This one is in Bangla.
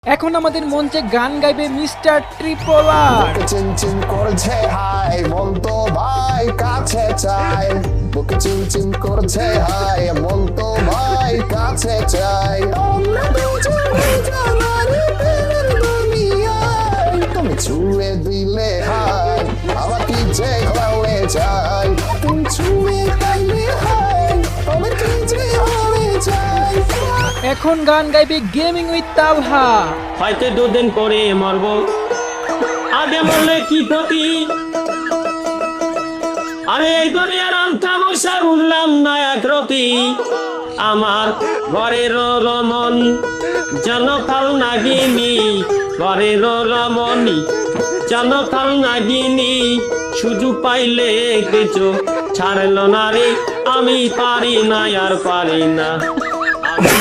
এখন আমাদের মঞ্চে গান গাইবে মিস্টার ট্রিপলার। চিনচিন করছে হাই মন তো ভাই কাছে চাই, বুকে চিনচিন করছে হাই মন তো ভাই কাছে চাই। তুমি ছুঁয়ে দিলে হাই আমার কি যে হয়ে যায়, তুমি ছুঁয়ে দিলে হাই আমার কি যে হয়ে যায়। এখন গান গাইবে গেমিং উইথ তালহা। হয়তো দুদিন পরে মরবো, আগে মরলে কি ক্ষতি। আমি এই দুনিয়ার তামাশা বুঝলাম না একরতি। আমার ঘরের রমন জনকাল নাগিনী, ঘরের রমণী জনকাল নাগিনী। সুযোগ পাইলে কিছু ছাড়লো না রে, আমি পারি না আর পারি না। আমি